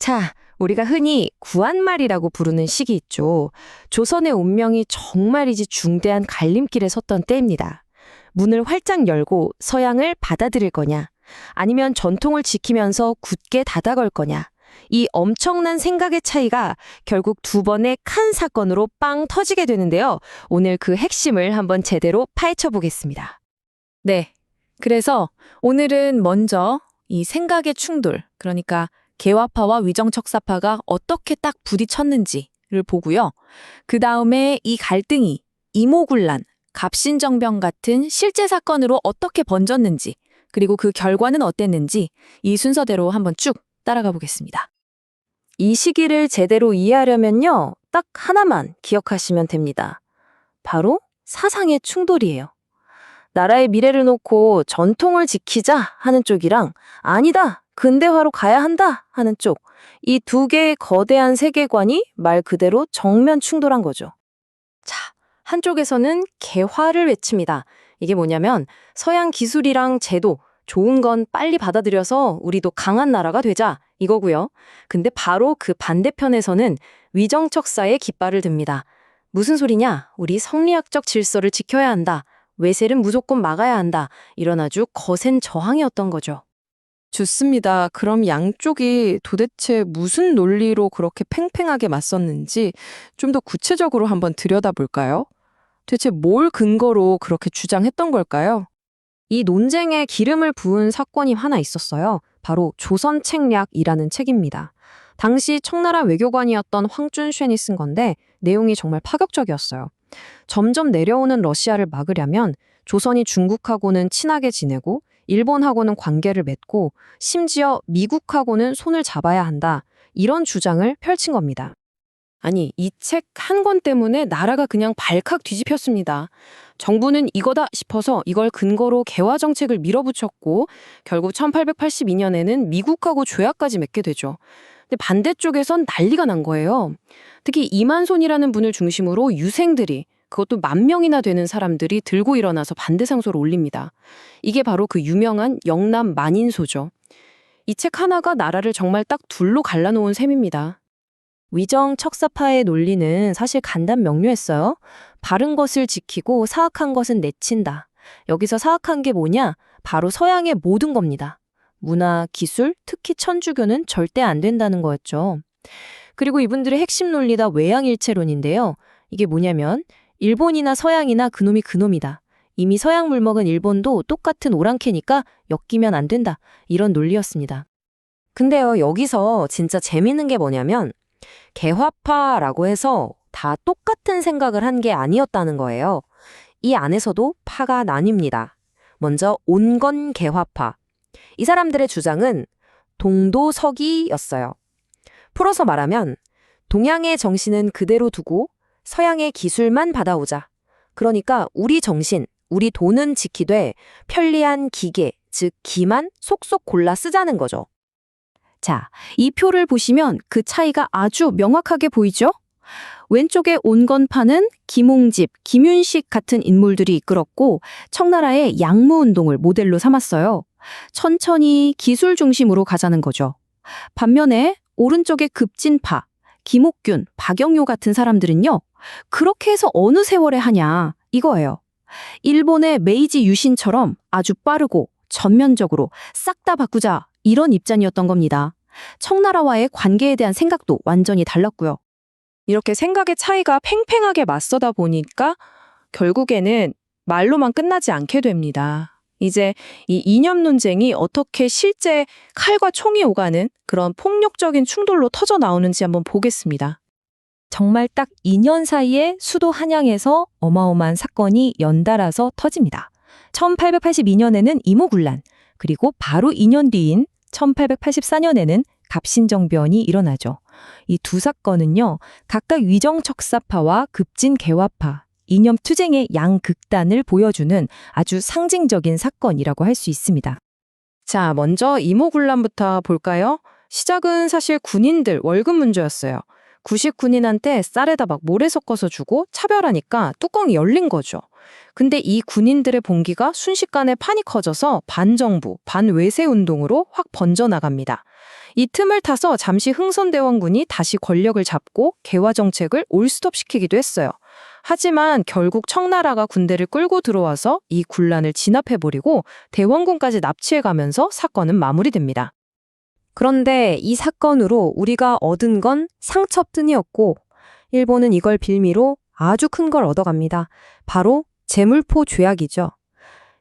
자, 우리가 흔히 구한말이라고 부르는 시기 있죠. 조선의 운명이 정말이지 중대한 갈림길에 섰던 때입니다. 문을 활짝 열고 서양을 받아들일 거냐, 아니면 전통을 지키면서 굳게 닫아걸 거냐. 이 엄청난 생각의 차이가 결국 두 번의 큰 사건으로 빵 터지게 되는데요. 오늘 그 핵심을 한번 제대로 파헤쳐 보겠습니다. 네. 그래서 오늘은 먼저 이 생각의 충돌, 그러니까 개화파와 위정척사파가 어떻게 딱 부딪혔는지를 보고요. 그 다음에 이 갈등이 이모군란, 갑신정변 같은 실제 사건으로 어떻게 번졌는지, 그리고 그 결과는 어땠는지 이 순서대로 한번 쭉 따라가 보겠습니다. 이 시기를 제대로 이해하려면요, 딱 하나만 기억하시면 됩니다. 바로 사상의 충돌이에요. 나라의 미래를 놓고 전통을 지키자 하는 쪽이랑 아니다, 근대화로 가야 한다 하는 쪽, 이 두 개의 거대한 세계관이 말 그대로 정면 충돌한 거죠. 자, 한쪽에서는 개화를 외칩니다. 이게 뭐냐면 서양 기술이랑 제도, 좋은 건 빨리 받아들여서 우리도 강한 나라가 되자 이거고요. 근데 바로 그 반대편에서는 위정척사의 깃발을 듭니다. 무슨 소리냐? 우리 성리학적 질서를 지켜야 한다. 외세는 무조건 막아야 한다. 이런 아주 거센 저항이었던 거죠. 좋습니다. 그럼 양쪽이 도대체 무슨 논리로 그렇게 팽팽하게 맞섰는지 좀 더 구체적으로 한번 들여다볼까요? 대체 뭘 근거로 그렇게 주장했던 걸까요? 이 논쟁에 기름을 부은 사건이 하나 있었어요. 바로 조선책략이라는 책입니다. 당시 청나라 외교관이었던 황준쉔이 쓴 건데 내용이 정말 파격적이었어요. 점점 내려오는 러시아를 막으려면 조선이 중국하고는 친하게 지내고 일본하고는 관계를 맺고 심지어 미국하고는 손을 잡아야 한다. 이런 주장을 펼친 겁니다. 아니, 이 책 한 권 때문에 나라가 그냥 발칵 뒤집혔습니다. 정부는 이거다 싶어서 이걸 근거로 개화 정책을 밀어붙였고 결국 1882년에는 미국하고 조약까지 맺게 되죠. 근데 반대쪽에선 난리가 난 거예요. 특히 이만손이라는 분을 중심으로 유생들이, 그것도 10,000명이나 되는 사람들이 들고 일어나서 반대 상소를 올립니다. 이게 바로 그 유명한 영남 만인소죠. 이 책 하나가 나라를 정말 딱 둘로 갈라놓은 셈입니다. 위정척사파의 논리는 사실 간단 명료했어요. 바른 것을 지키고 사악한 것은 내친다. 여기서 사악한 게 뭐냐? 바로 서양의 모든 겁니다. 문화, 기술, 특히 천주교는 절대 안 된다는 거였죠. 그리고 이분들의 핵심 논리다 외양일체론인데요. 이게 뭐냐면 일본이나 서양이나 그놈이 그놈이다. 이미 서양 물먹은 일본도 똑같은 오랑캐니까 엮이면 안 된다. 이런 논리였습니다. 근데요, 여기서 진짜 재밌는 게 뭐냐면 개화파라고 해서 다 똑같은 생각을 한 게 아니었다는 거예요. 이 안에서도 파가 나뉩니다. 먼저 온건 개화파. 이 사람들의 주장은 동도서기였어요. 풀어서 말하면 동양의 정신은 그대로 두고 서양의 기술만 받아오자. 그러니까 우리 정신, 우리 돈은 지키되 편리한 기계, 즉 기만 속속 골라 쓰자는 거죠. 자, 이 표를 보시면 그 차이가 아주 명확하게 보이죠? 왼쪽의 온건파는 김홍집, 김윤식 같은 인물들이 이끌었고 청나라의 양무운동을 모델로 삼았어요. 천천히 기술 중심으로 가자는 거죠. 반면에 오른쪽의 급진파, 김옥균, 박영효 같은 사람들은요. 그렇게 해서 어느 세월에 하냐 이거예요. 일본의 메이지 유신처럼 아주 빠르고 전면적으로 싹 다 바꾸자 이런 입장이었던 겁니다. 청나라와의 관계에 대한 생각도 완전히 달랐고요. 이렇게 생각의 차이가 팽팽하게 맞서다 보니까 결국에는 말로만 끝나지 않게 됩니다. 이제 이 이념 논쟁이 어떻게 실제 칼과 총이 오가는 그런 폭력적인 충돌로 터져 나오는지 한번 보겠습니다. 정말 딱 2년 사이에 수도 한양에서 어마어마한 사건이 연달아서 터집니다. 1882년에는 이모군란, 그리고 바로 2년 뒤인 1884년에는 갑신정변이 일어나죠. 이 두 사건은요, 각각 위정척사파와 급진개화파, 이념 투쟁의 양극단을 보여주는 아주 상징적인 사건이라고 할 수 있습니다. 자, 먼저 이모군란부터 볼까요? 시작은 사실 군인들 월급 문제였어요. 구식 군인한테 쌀에다 막 모래 섞어서 주고 차별하니까 뚜껑이 열린 거죠. 근데 이 군인들의 봉기가 순식간에 판이 커져서 반정부, 반외세 운동으로 확 번져나갑니다. 이 틈을 타서 잠시 흥선대원군이 다시 권력을 잡고 개화 정책을 올스톱시키기도 했어요. 하지만 결국 청나라가 군대를 끌고 들어와서 이 군란을 진압해버리고 대원군까지 납치해가면서 사건은 마무리됩니다. 그런데 이 사건으로 우리가 얻은 건 상첩뿐이었고 일본은 이걸 빌미로 아주 큰 걸 얻어갑니다. 바로 제물포 조약이죠.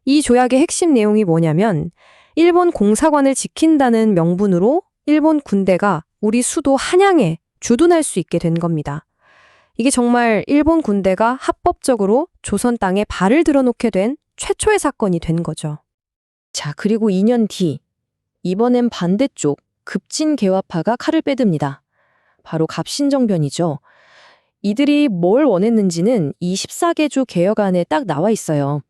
이 조약의 핵심 내용이 뭐냐면 일본 공사관을 지킨다는 명분으로 일본 군대가 우리 수도 한양에 주둔할 수 있게 된 겁니다. 이게 정말 일본 군대가 합법적으로 조선 땅에 발을 들어놓게 된 최초의 사건이 된 거죠. 자, 그리고 2년 뒤, 이번엔 반대쪽 급진개화파가 칼을 빼듭니다. 바로 갑신정변이죠. 이들이 뭘 원했는지는 이 14개조 개혁안에 딱 나와 있어요.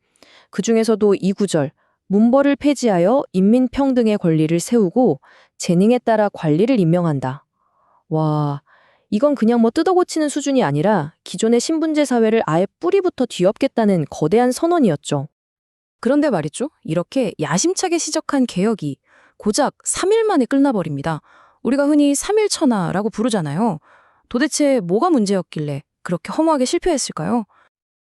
그 중에서도 이 구절, 문벌을 폐지하여 인민평등의 권리를 세우고 재능에 따라 관리를 임명한다. 와, 이건 그냥 뭐 뜯어고치는 수준이 아니라 기존의 신분제 사회를 아예 뿌리부터 뒤엎겠다는 거대한 선언이었죠. 그런데 말이죠. 이렇게 야심차게 시작한 개혁이 고작 3일 만에 끝나버립니다. 우리가 흔히 3일 천하라고 부르잖아요. 도대체 뭐가 문제였길래 그렇게 허무하게 실패했을까요?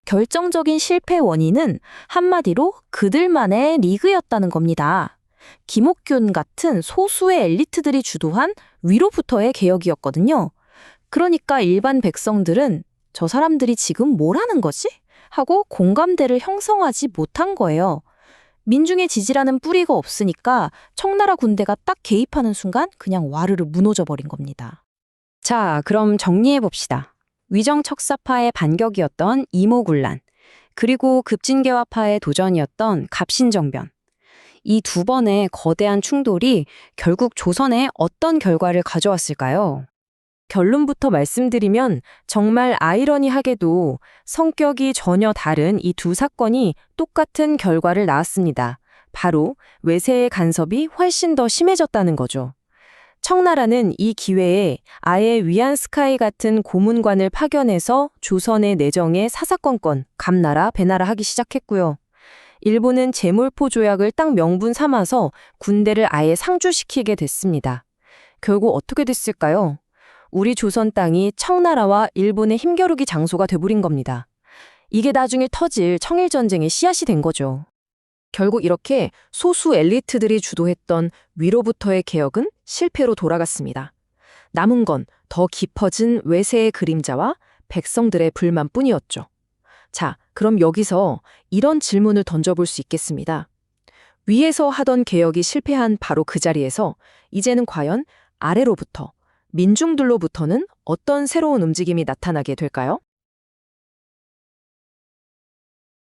결정적인 실패 원인은 한마디로 그들만의 리그였다는 겁니다. 김옥균 같은 소수의 엘리트들이 주도한 위로부터의 개혁이었거든요. 그러니까 일반 백성들은 저 사람들이 지금 뭘 하는 거지? 하고 공감대를 형성하지 못한 거예요. 민중의 지지라는 뿌리가 없으니까 청나라 군대가 딱 개입하는 순간 그냥 와르르 무너져 버린 겁니다. 자, 그럼 정리해 봅시다. 위정척사파의 반격이었던 이모군란, 그리고 급진개화파의 도전이었던 갑신정변. 이 두 번의 거대한 충돌이 결국 조선에 어떤 결과를 가져왔을까요? 결론부터 말씀드리면 정말 아이러니하게도 성격이 전혀 다른 이 두 사건이 똑같은 결과를 낳았습니다. 바로 외세의 간섭이 훨씬 더 심해졌다는 거죠. 청나라는 이 기회에 아예 위안스카이 같은 고문관을 파견해서 조선의 내정에 사사건건 감나라 배나라 하기 시작했고요. 일본은 제물포 조약을 딱 명분 삼아서 군대를 아예 상주시키게 됐습니다. 결국 어떻게 됐을까요? 우리 조선 땅이 청나라와 일본의 힘겨루기 장소가 돼버린 겁니다. 이게 나중에 터질 청일전쟁의 씨앗이 된 거죠. 결국 이렇게 소수 엘리트들이 주도했던 위로부터의 개혁은 실패로 돌아갔습니다. 남은 건 더 깊어진 외세의 그림자와 백성들의 불만뿐이었죠. 자, 그럼 여기서 이런 질문을 던져볼 수 있겠습니다. 위에서 하던 개혁이 실패한 바로 그 자리에서 이제는 과연 아래로부터, 민중들로부터는 어떤 새로운 움직임이 나타나게 될까요?